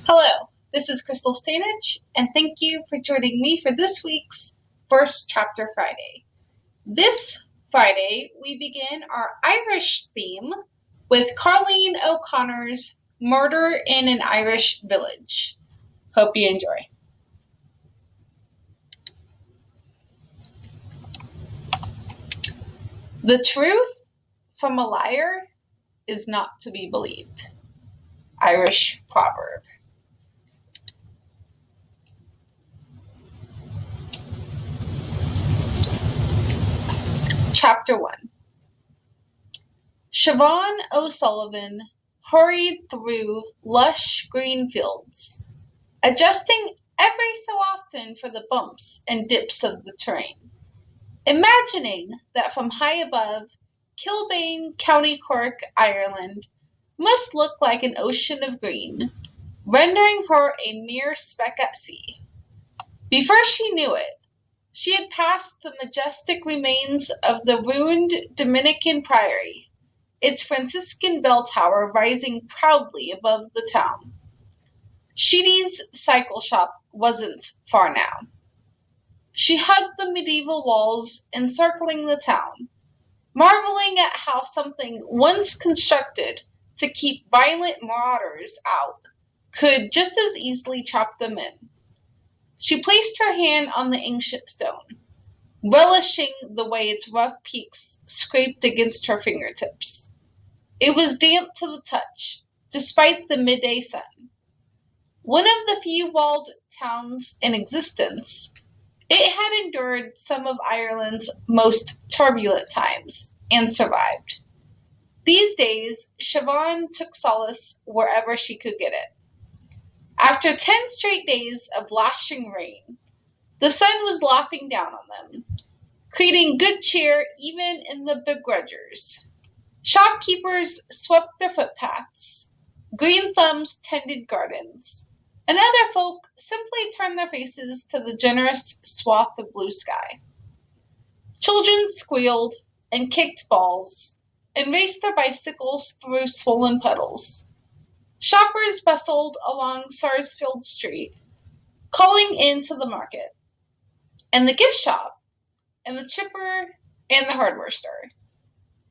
Hello, this is Crystal Stanage, and thank you for joining me for this week's First Chapter Friday. This Friday, we begin our Irish theme with Carleen O'Connor's Murder in an Irish Village. Hope you enjoy. The truth from a liar is not to be believed. Irish proverb. Chapter 1. Siobhan O'Sullivan hurried through lush green fields, adjusting every so often for the bumps and dips of the terrain, imagining that from high above, Kilbane, County Cork, Ireland, must look like an ocean of green, rendering her a mere speck at sea. Before she knew it, she had passed the majestic remains of the ruined Dominican priory, its Franciscan bell tower rising proudly above the town. Sheedy's cycle shop wasn't far now. She hugged the medieval walls encircling the town, marveling at how something once constructed to keep violent marauders out could just as easily trap them in. She placed her hand on the ancient stone, relishing the way its rough peaks scraped against her fingertips. It was damp to the touch, despite the midday sun. One of the few walled towns in existence, it had endured some of Ireland's most turbulent times and survived. These days, Siobhan took solace wherever she could get it. After 10 straight days of lashing rain, the sun was lopping down on them, creating good cheer even in the begrudgers. Shopkeepers swept their footpaths, green thumbs tended gardens, and other folk simply turned their faces to the generous swath of blue sky. Children squealed and kicked balls and raced their bicycles through swollen puddles. Shoppers bustled along Sarsfield Street, calling into the market, and the gift shop, and the chipper, and the hardware store.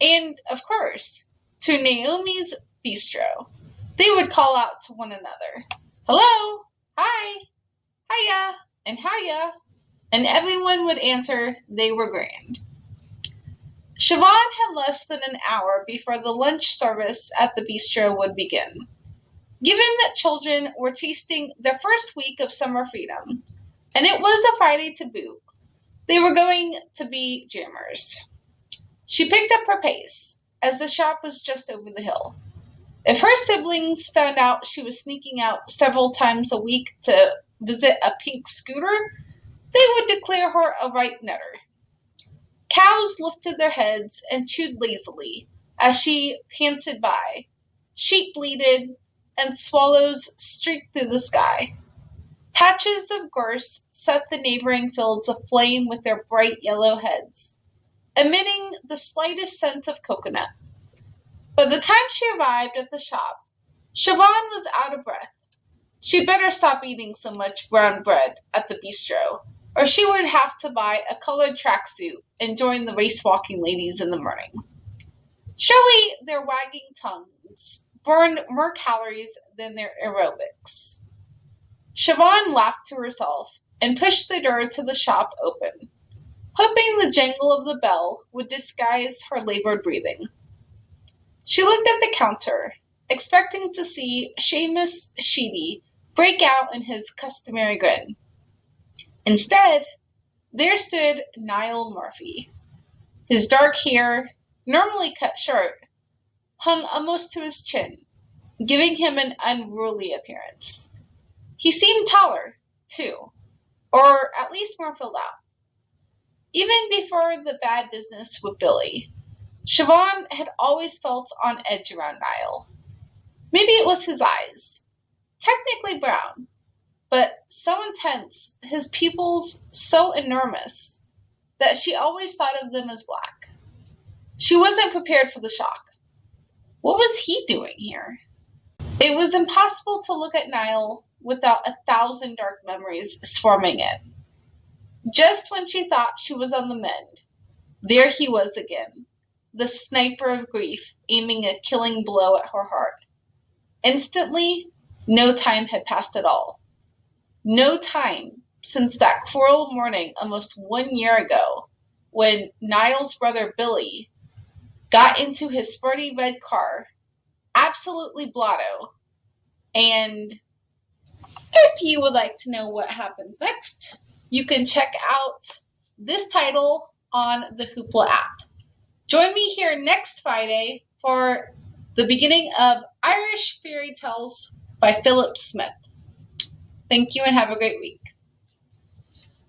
And, of course, to Naomi's Bistro, they would call out to one another, "Hello, hi, hiya, and hiya," and everyone would answer they were grand. Siobhan had less than an hour before the lunch service at the bistro would begin. Given that children were tasting their first week of summer freedom, and it was a Friday to boot, they were going to be jammers. She picked up her pace, as the shop was just over the hill. If her siblings found out she was sneaking out several times a week to visit a pink scooter, they would declare her a right nutter. Cows lifted their heads and chewed lazily as she panted by. Sheep bleated, and swallows streaked through the sky. Patches of gorse set the neighboring fields aflame with their bright yellow heads, emitting the slightest scent of coconut. By the time she arrived at the shop, Siobhan was out of breath. She'd better stop eating so much brown bread at the bistro, or she would have to buy a colored tracksuit and join the race-walking ladies in the morning. Surely their wagging tongues burned more calories than their aerobics. Siobhan laughed to herself and pushed the door to the shop open, hoping the jangle of the bell would disguise her labored breathing. She looked at the counter, expecting to see Seamus Sheedy break out in his customary grin. Instead, there stood Niall Murphy. His dark hair, normally cut short, hung almost to his chin, giving him an unruly appearance. He seemed taller, too, or at least more filled out. Even before the bad business with Billy, Siobhan had always felt on edge around Niall. Maybe it was his eyes, technically brown, but so intense, his pupils so enormous, that she always thought of them as black. She wasn't prepared for the shock. What was he doing here? It was impossible to look at Niall without 1,000 dark memories swarming it. Just when she thought she was on the mend, there he was again, the sniper of grief, aiming a killing blow at her heart. Instantly, no time had passed at all. No time since that cruel morning almost 1 year ago, when Niall's brother Billy got into his sporty red car, absolutely blotto. And if you would like to know what happens next, you can check out this title on the Hoopla app. Join me here next Friday for the beginning of Irish Fairy Tales by Philip Smith. Thank you and have a great week.